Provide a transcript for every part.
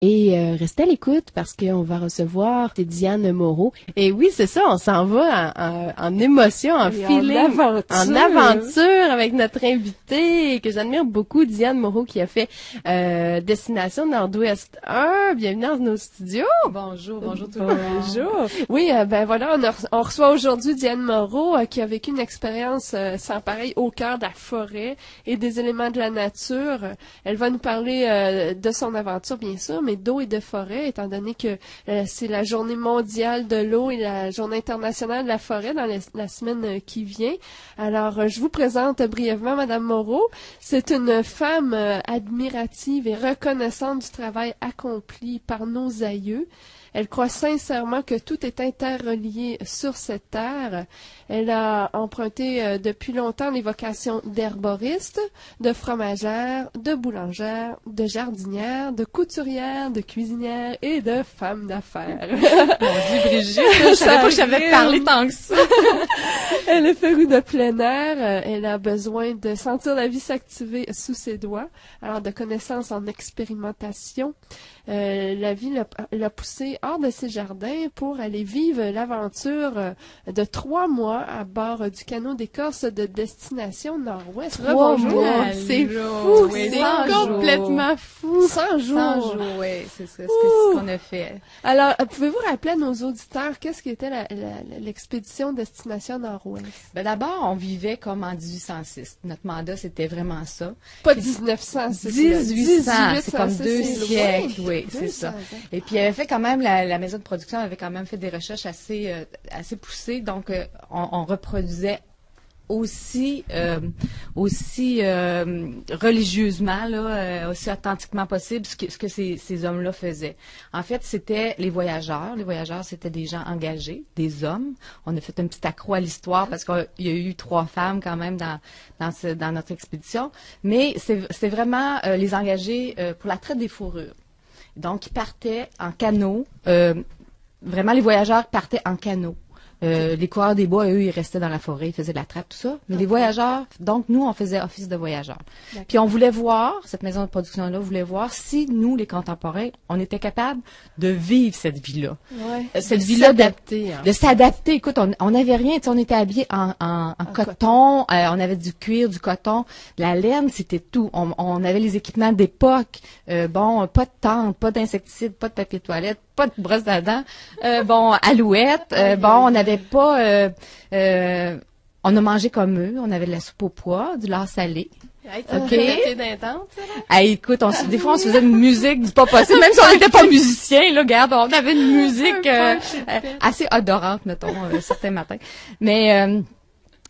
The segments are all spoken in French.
Et restez à l'écoute parce qu'on va recevoir Diane Moreau. Et oui, c'est ça, on s'en va en émotion, en feeling, en aventure avec notre invitée que j'admire beaucoup, Diane Moreau, qui a fait Destination Nord-Ouest 1. Bienvenue dans nos studios. Bonjour tout le monde. Bonjour. Oui, ben voilà, on reçoit aujourd'hui Diane Moreau qui a vécu une expérience sans pareil au cœur de la forêt et des éléments de la nature. Elle va nous parler de son aventure, bien sûr, mais d'eau et de forêt, étant donné que c'est la journée mondiale de l'eau et la journée internationale de la forêt dans la semaine qui vient. Alors, je vous présente brièvement Madame Moreau. C'est une femme admirative et reconnaissante du travail accompli par nos aïeux. Elle croit sincèrement que tout est interrelié sur cette terre. Elle a emprunté depuis longtemps les vocations d'herboriste, de fromagère, de boulangère, de jardinière, de couturière, de cuisinière et de femme d'affaires. Mon Dieu, Brigitte, je savais pas que j'avais parlé tant que ça. Elle est férue de plein air. Elle a besoin de sentir la vie s'activer sous ses doigts. Alors, de connaissances en expérimentation. La vie l'a poussée hors de ses jardins pour aller vivre l'aventure de 3 mois à bord du canot d'écorce de Destination Nord-Ouest. Bonjour, c'est fou, oui, c'est complètement fou. 100 jours. 100 jours, oui, c'est ce qu'on a fait. Alors, pouvez-vous rappeler à nos auditeurs qu'est-ce qu'était l'expédition Destination Nord-Ouest? Ben d'abord, on vivait comme en 1806. Notre mandat, c'était vraiment ça. Pas 1900, c'est 1800, c'est comme 2 c'est siècles, loin. oui, c'est ça. Ans. Et puis, il avait fait quand même, la maison de production avait quand même fait des recherches assez poussées, donc on reproduisait aussi religieusement, là, aussi authentiquement possible ce que ces hommes-là faisaient. En fait, c'était les voyageurs. Les voyageurs, c'était des gens engagés, des hommes. On a fait un petit accroc à l'histoire parce qu'il y a eu 3 femmes quand même dans notre expédition. Mais c'est vraiment les engagés pour la traite des fourrures. Donc, ils partaient en canot. Vraiment, les voyageurs partaient en canot. Les coureurs des bois, eux, ils restaient dans la forêt, ils faisaient de la trappe, tout ça. Mais les voyageurs, donc nous, on faisait office de voyageurs. Puis on voulait voir, cette maison de production-là voulait voir si nous, les contemporains, on était capables de vivre cette vie-là. Ouais. Cette vie-là de s'adapter. Écoute, on n'avait rien, on était habillés en coton, on avait du cuir, du coton, la laine, c'était tout. On avait les équipements d'époque. Bon, pas de tente, pas d'insecticide, pas de papier toilette, pas de brosse à dents, alouette, on n'avait pas, on a mangé comme eux, on avait de la soupe au pois, du lard salé. OK. Écoute, des fois, on se faisait une musique du pas possible, même si on n'était pas musicien, là, regarde, on avait une musique assez odorante, mettons, certains matins. Mais,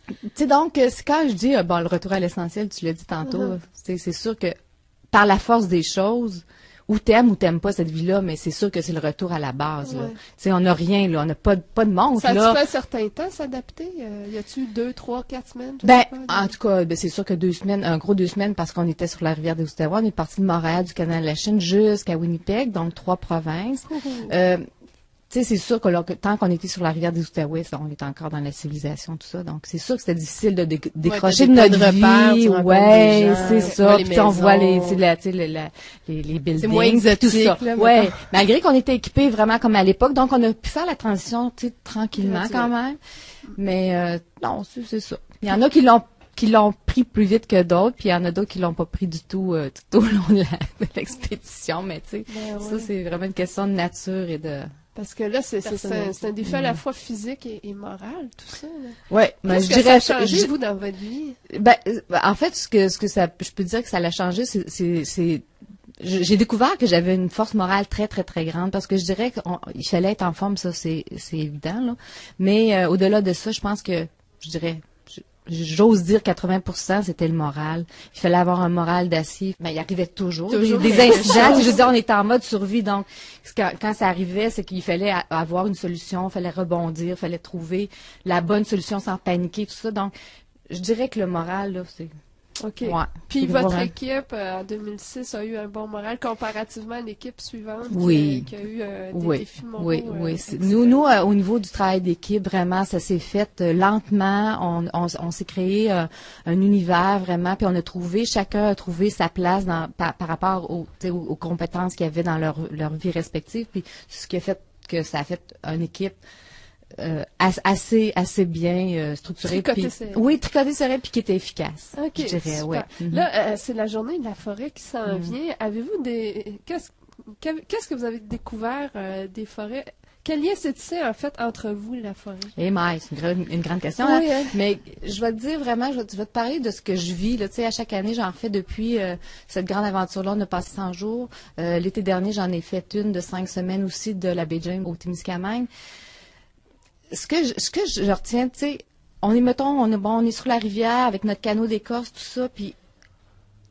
tu sais, donc, c'est quand je dis, le retour à l'essentiel, tu l'as dit tantôt, c'est sûr que par la force des choses, ou t'aimes pas cette vie-là, mais c'est sûr que c'est le retour à la base, là. Tu sais, on n'a rien, là. On n'a pas de montre, là. Ça a-tu fait un certain temps s'adapter? Y a-tu 2, 3, 4 semaines? En tout cas, c'est sûr que 2 semaines, un gros 2 semaines parce qu'on était sur la rivière des Outaouais. On est parti de Montréal, du canal de la Chine jusqu'à Winnipeg, donc 3 provinces. Tu sais, c'est sûr que tant qu'on était sur la rivière des Outaouais, on était encore dans la civilisation, tout ça. Donc, c'est sûr que c'était difficile de décrocher de notre vie. Ouais, c'est ça. Puis on voit les buildings. C'est moins exotique, tout ça. Là, ouais. Malgré qu'on était équipés vraiment comme à l'époque. Donc, on a pu faire la transition, tu sais, tranquillement quand même. Mais, non, c'est ça. Il y en a qui l'ont pris plus vite que d'autres, puis il y en a d'autres qui l'ont pas pris du tout tout au long de l'expédition. Mais, tu sais, ça, c'est vraiment une question de nature et de... Parce que là, c'est un défi à la fois physique et moral, tout ça. Ouais, mais je dirais. Ça a changé, vous, dans votre vie? En fait, ce que ça, je peux dire que ça l'a changé, c'est j'ai découvert que j'avais une force morale très, très, très grande parce que je dirais qu'il fallait être en forme, ça, c'est évident, là. Mais, au-delà de ça, je pense que, j'ose dire 80%, c'était le moral. Il fallait avoir un moral d'acier. Mais il arrivait toujours des incidents. Je veux dire, on était en mode survie. Donc, quand ça arrivait, c'est qu'il fallait avoir une solution, il fallait rebondir, il fallait trouver la bonne solution sans paniquer, tout ça. Donc, je dirais que le moral, là, OK. Ouais. Puis votre équipe, en 2006, a eu un bon moral comparativement à l'équipe suivante qui a eu des défis moraux. Oui. Nous, au niveau du travail d'équipe, vraiment, ça s'est fait lentement. On s'est créé un univers, vraiment, puis chacun a trouvé sa place par rapport aux compétences qu'il y avait dans leur vie respective. Puis ce qui a fait que ça a fait une équipe assez bien structurée. Tricoté serré puis qui était efficace. OK, je dirais, ouais. Là, c'est la journée de la forêt qui s'en vient. Avez-vous qu'est-ce que vous avez découvert des forêts? Quel lien s'est tissé, en fait, entre vous et la forêt? C'est une grande question. Oui, hein? Mais je vais te dire vraiment, je vais te parler de ce que je vis. Là, à chaque année, j'en fais depuis cette grande aventure-là. On a passé 100 jours. L'été dernier, j'en ai fait une de 5 semaines aussi de la baie James au Témiscamingue. Ce que je retiens, tu sais, on est sur la rivière avec notre canot d'écorce, tout ça, puis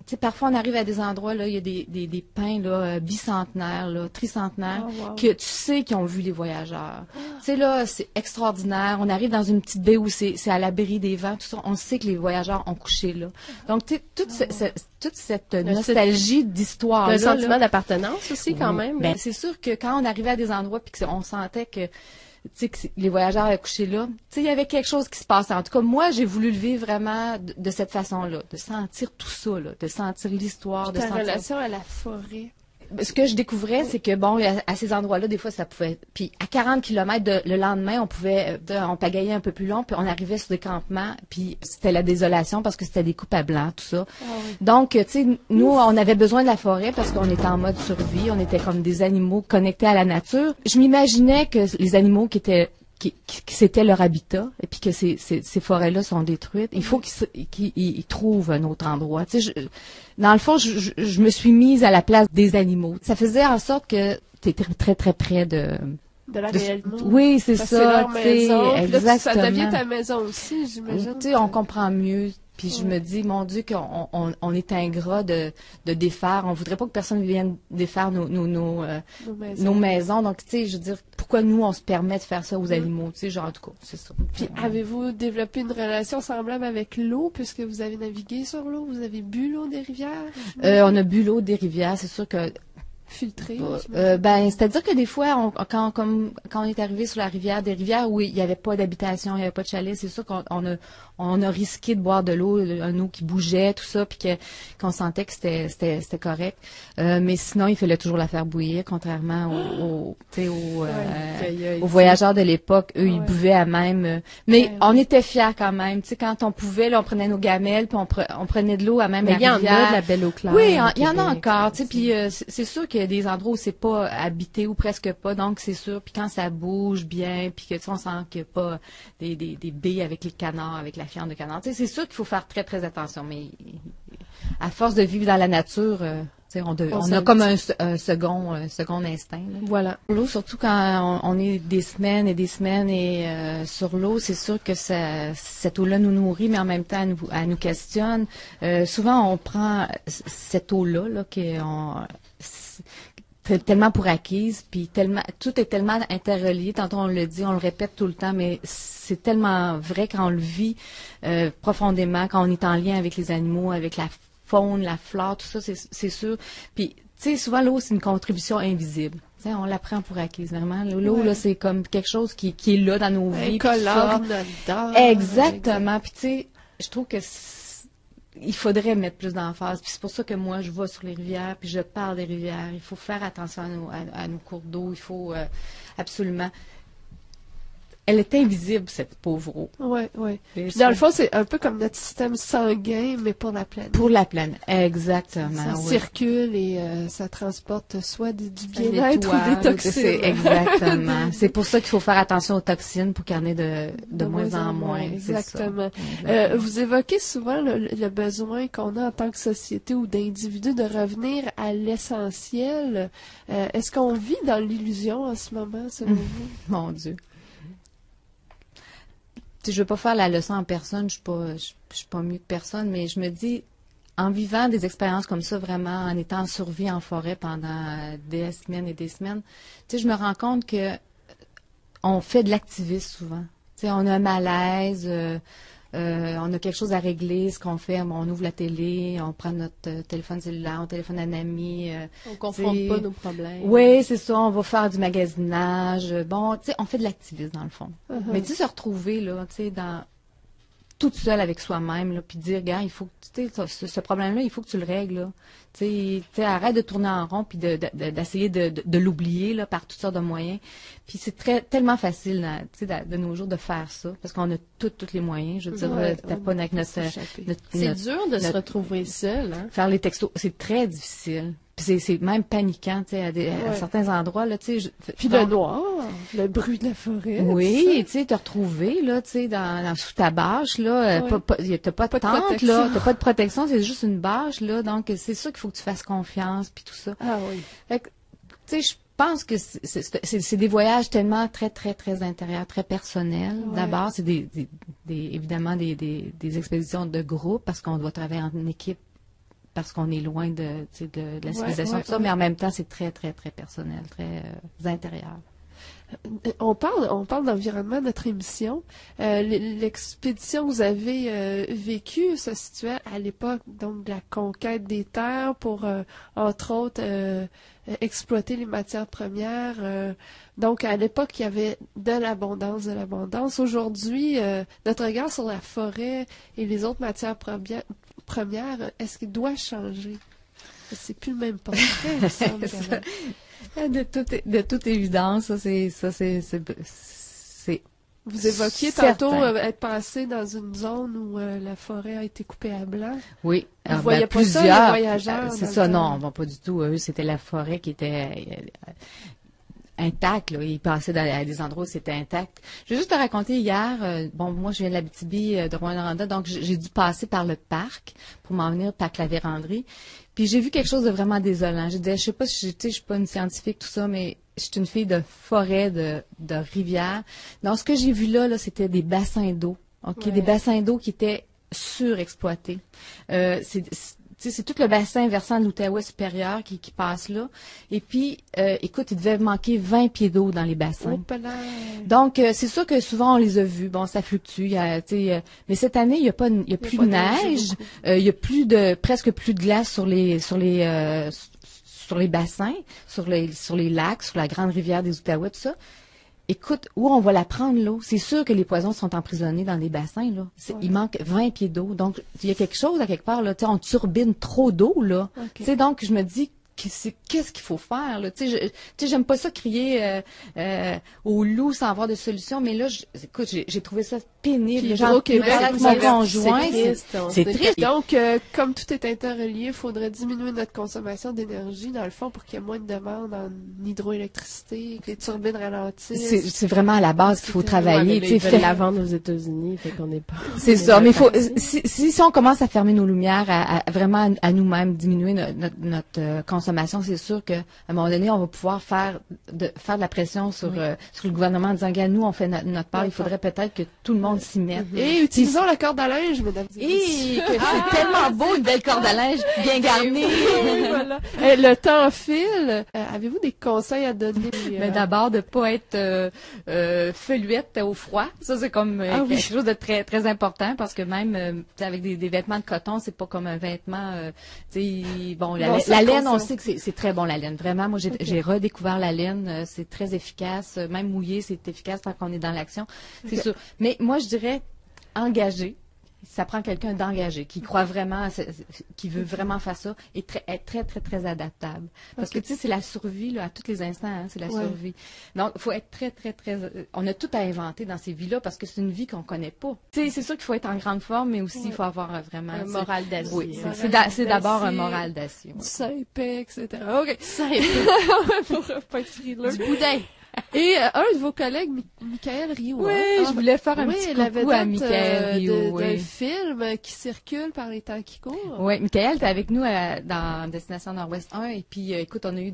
tu sais, parfois on arrive à des endroits là, il y a des pins là bicentenaires, là, tricentenaires, que tu sais qu'ils ont vu les voyageurs. Tu sais là, c'est extraordinaire. On arrive dans une petite baie où c'est à l'abri des vents, tout ça. On sait que les voyageurs ont couché là. Donc tu sais, toute cette nostalgie d'histoire, un sentiment d'appartenance aussi quand même. Ben c'est sûr que quand on arrivait à des endroits puis qu'on sentait que les voyageurs avaient couché là. Il y avait quelque chose qui se passait. En tout cas, moi, j'ai voulu le vivre vraiment de cette façon-là, de sentir tout ça, là, de sentir l'histoire. Ta relation à la forêt. Ce que je découvrais, c'est que, bon, à ces endroits-là, des fois, ça pouvait... Puis à 40 km le lendemain, on pagayait un peu plus long, puis on arrivait sur des campements, puis c'était la désolation parce que c'était des coupes à blanc, tout ça. Donc, tu sais, nous, on avait besoin de la forêt parce qu'on était en mode survie, on était comme des animaux connectés à la nature. Je m'imaginais que les animaux qui c'était leur habitat, et puis que ces forêts-là sont détruites. Il faut qu'ils trouvent un autre endroit. Tu sais, dans le fond, je me suis mise à la place des animaux. Ça faisait en sorte que tu étais très, très près de la réalité. Oui, c'est ça. C'est leur maison. Exactement. Là, ça devient ta maison aussi, j'imagine. Tu sais, on comprend mieux. Puis je me dis, mon Dieu, qu'on est ingrat de défaire. On voudrait pas que personne vienne défaire nos maisons. Donc, tu sais, je veux dire, pourquoi nous, on se permet de faire ça aux animaux? Tu sais, genre, en tout cas, c'est ça. Puis, avez-vous développé une relation semblable avec l'eau, puisque vous avez navigué sur l'eau? Vous avez bu l'eau des rivières? On a bu l'eau des rivières. C'est sûr que filtré. C'est-à-dire que des fois, quand on est arrivé sur la rivière, des rivières où il n'y avait pas d'habitation, il n'y avait pas de chalet, c'est sûr qu'on a risqué de boire de l'eau, une eau qui bougeait, tout ça, puis qu'on sentait que c'était correct. Mais sinon, il fallait toujours la faire bouillir, contrairement aux voyageurs de l'époque. Eux, ils buvaient à même. Mais on était fiers quand même. Tu sais, quand on pouvait, là, on prenait nos gamelles, puis on prenait de l'eau à même la rivière. Il y en a de la belle eau claire. Oui, il y en a encore. Tu sais, puis c'est sûr qu'il y a des endroits où c'est pas habité ou presque pas, donc c'est sûr. Puis quand ça bouge bien, puis que on sent qu'il n'y a pas des baies avec les canards, avec la fiente de canard. Tu sais, c'est sûr qu'il faut faire très très attention. Mais à force de vivre dans la nature, on a comme un second instinct. Là. Voilà. L'eau, surtout quand on est des semaines et des semaines et sur l'eau, c'est sûr que cette eau-là nous nourrit, mais en même temps, elle nous questionne. Souvent, on prend cette eau-là, tellement pour acquise, puis tout est tellement interrelié. Tantôt on le dit, on le répète tout le temps, mais c'est tellement vrai quand on le vit profondément, quand on est en lien avec les animaux, avec la faune, la flore, tout ça, c'est sûr. Puis, tu sais, souvent l'eau c'est une contribution invisible. Tu sais, on la prend pour acquise vraiment. L'eau là, c'est comme quelque chose qui est là dans nos vies. Exactement. Puis tu sais, je trouve que il faudrait mettre plus d'emphase. Puis c'est pour ça que moi, je vais sur les rivières, puis je parle des rivières. Il faut faire attention à nos cours d'eau. Il faut absolument... Elle est invisible, cette pauvre eau. Oui, oui. Dans le fond, c'est un peu comme notre système sanguin, mais pour la planète. Pour la planète, exactement. Ça circule et ça transporte soit du bien-être ou des toxines. Exactement. C'est pour ça qu'il faut faire attention aux toxines pour qu'il y en ait de moins en moins. Exactement. Vous évoquez souvent le besoin qu'on a en tant que société ou d'individu de revenir à l'essentiel. Est-ce qu'on vit dans l'illusion en ce moment, selon vous? Mon Dieu. Je veux pas faire la leçon en personne, je suis pas mieux que personne, mais je me dis, en vivant des expériences comme ça, vraiment, en étant en survie en forêt pendant des semaines et des semaines, tu sais, je me rends compte que on fait de l'activisme souvent. Tu sais, on a un malaise, on a quelque chose à régler, ce qu'on fait, on ouvre la télé, on prend notre téléphone cellulaire, on téléphone à un ami. On confronte pas nos problèmes. Oui, c'est ça, on va faire du magasinage. Bon, tu sais, on fait de l'activisme dans le fond. Mais tu sais, se retrouver, là, tu sais, toute seule avec soi-même, là, puis dire, gars, il faut que, tu sais, ce problème-là, il faut que tu le règles, là. Tu sais, arrête de tourner en rond, puis d'essayer de l'oublier, là, par toutes sortes de moyens. Puis c'est tellement facile, tu sais, de nos jours de faire ça, parce qu'on a tous les moyens. Je veux dire, t'as pas avec notre c'est dur de se retrouver seul, hein. Faire les textos, c'est très difficile. Puis c'est même paniquant, tu sais, à certains endroits, là, tu sais. Puis le noir, le bruit de la forêt. Oui, tu sais, te retrouver, là, tu sais, sous ta bâche, là, t'as pas de tente, là, t'as pas de protection, c'est juste une bâche, là, donc c'est sûr qu'il faut que tu fasses confiance, puis tout ça. Ah oui. Fait que, tu sais, je pense que c'est des voyages tellement très, très, très intérieurs, très personnels. Ouais. D'abord, c'est évidemment des expéditions de groupe, parce qu'on doit travailler en équipe, parce qu'on est loin de la civilisation, tout ça, mais en même temps, c'est très, très, très personnel, très intérieur. On parle d'environnement, notre émission. L'expédition que vous avez vécue se situait à l'époque donc de la conquête des terres pour, entre autres, exploiter les matières premières. Donc, à l'époque, il y avait de l'abondance. Aujourd'hui, notre regard sur la forêt et les autres matières premières, est-ce qu'il doit changer? C'est plus le même portrait, il me semble. De toute évidence, c'est. Vous évoquiez tantôt être passé dans une zone où la forêt a été coupée à blanc. Oui. Vous voyez pas ça, les voyageurs? C'est ça, non, bon, pas du tout. Eux, c'était la forêt qui était intact, là. Ils passaient à des endroits où c'était intact. Je vais juste te raconter hier, moi je viens de l'Abitibi, de Rouyn-Noranda, donc j'ai dû passer par le parc pour m'en venir au parc La Vérandrie. Puis j'ai vu quelque chose de vraiment désolant. Je disais, je sais pas si je suis pas une scientifique, tout ça, mais je suis une fille de forêt, de rivière. Donc ce que j'ai vu là, c'était des bassins d'eau. OK, des bassins d'eau qui étaient surexploités. C'est tout le bassin versant de l'Outaouais supérieur qui passe là. Et puis, écoute, il devait manquer 20 pieds d'eau dans les bassins. Donc, c'est sûr que souvent, on les a vus. Bon, ça fluctue. Mais cette année, il y a plus de neige. Il y a presque plus de glace sur les bassins, sur les lacs, sur la grande rivière des Outaouais, tout ça. Écoute, où on va la prendre, l'eau? C'est sûr que les poissons sont emprisonnés dans les bassins, là. Il manque 20 pieds d'eau. Donc, il y a quelque chose, à quelque part, là. Tu sais, on turbine trop d'eau, là. Okay. Tu sais, donc, je me dis, qu'est-ce qu'il faut faire, là? Tu sais, j'aime pas ça crier au loup sans avoir de solution, mais là, écoute, j'ai trouvé ça pénible. Genre, avec mon conjoint, c'est triste. Donc, comme tout est interrelié, il faudrait diminuer notre consommation d'énergie, dans le fond, pour qu'il y ait moins de demande en hydroélectricité, que les turbines ralentissent. C'est vraiment à la base qu'il faut travailler. Ils veulent la vendre aux États-unis, fait qu'on n'est pas... C'est ça, mais si on commence à fermer nos lumières, vraiment à nous-mêmes, diminuer notre consommation, c'est sûr qu'à un moment donné, on va pouvoir faire de la pression sur le gouvernement en disant, regarde, nous, on fait notre part, il faudrait peut-être que tout le monde s'y mette. Et utilisons la corde à linge, mesdames et messieurs. C'est tellement beau, une belle corde à linge bien garnie. Voilà. Le temps file. Avez-vous des conseils à donner? Mais d'abord, de pas être feluette au froid. Ça, c'est comme quelque chose de très, très important parce que même avec des vêtements de coton, c'est pas comme un vêtement... la laine, on sait que c'est très bon, la laine. Vraiment, moi, j'ai redécouvert la laine. C'est très efficace. Même mouillé, c'est efficace tant qu'on est dans l'action. C'est sûr. Mais moi, je dirais engagé. Ça prend quelqu'un d'engagé, qui croit vraiment, qui veut vraiment faire ça, et être très, très, très adaptable. Parce que, tu sais, c'est la survie, là, à tous les instants, hein, c'est la survie. Donc, il faut être très, très, très... On a tout à inventer dans ces vies-là, parce que c'est une vie qu'on connaît pas. Tu sais, c'est sûr qu'il faut être en grande forme, mais aussi, il faut avoir vraiment... Un moral d'acier. Oui, c'est d'abord un moral d'acier. Du Saint-Pé, etc. OK. Saint-Pé. Pour pas être frileux. Du boudin. Et un de vos collègues, Michael Rio. Oui, je voulais faire un petit coucou à Michael Rio. d'un film qui circule par les temps qui courent. Oui, Michael était avec nous dans Destination Nord-Ouest 1. Et puis, écoute, on a eu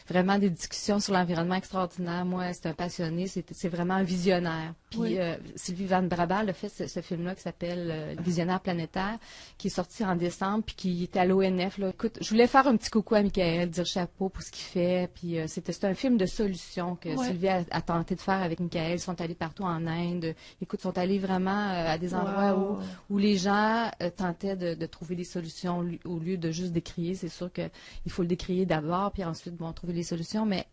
vraiment des discussions sur l'environnement extraordinaire. Moi, c'est un passionné, c'est vraiment un visionnaire. Puis Sylvie Van Brabant a fait ce film-là qui s'appelle Visionnaire planétaire, qui est sorti en décembre, puis qui était à l'ONF. Écoute, je voulais faire un petit coucou à Michael, dire chapeau pour ce qu'il fait. Puis c'était un film de solution. solutions que Sylvie a tenté de faire avec Michael. Ils sont allés partout en Inde. Écoute, ils sont allés vraiment à des endroits où les gens tentaient de trouver des solutions au lieu de juste décrier. C'est sûr qu'il faut le décrier d'abord, puis ensuite, trouver des solutions, mais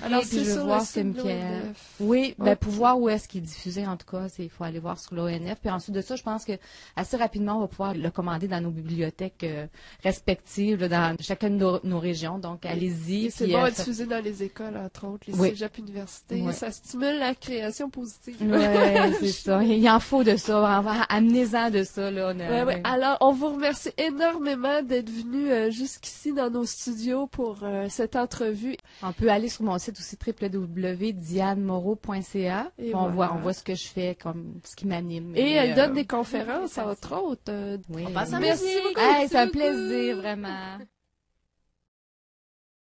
alors, c'est je sur voir le site de l'ONF. Oui, pour voir où est-ce qu'il est diffusé, en tout cas, il faut aller voir sur l'ONF. Puis ensuite de ça, je pense que assez rapidement, on va pouvoir le commander dans nos bibliothèques respectives, là, dans chacune de nos régions. Donc, allez-y. Et c'est bon à diffuser dans les écoles, entre autres, les cégeps universités. Oui. Ça stimule la création positive. Oui, c'est ça. Il en faut de ça. Amenez-en de ça, là. Alors, on vous remercie énormément d'être venu jusqu'ici dans nos studios pour cette entrevue. On peut aller sur mon site aussi www.dianemoreau.ca. On voit ce que je fais, comme ce qui m'anime. Et elle donne des conférences, entre autres. Oui. On passe à Merci beaucoup. C'est un plaisir, vraiment.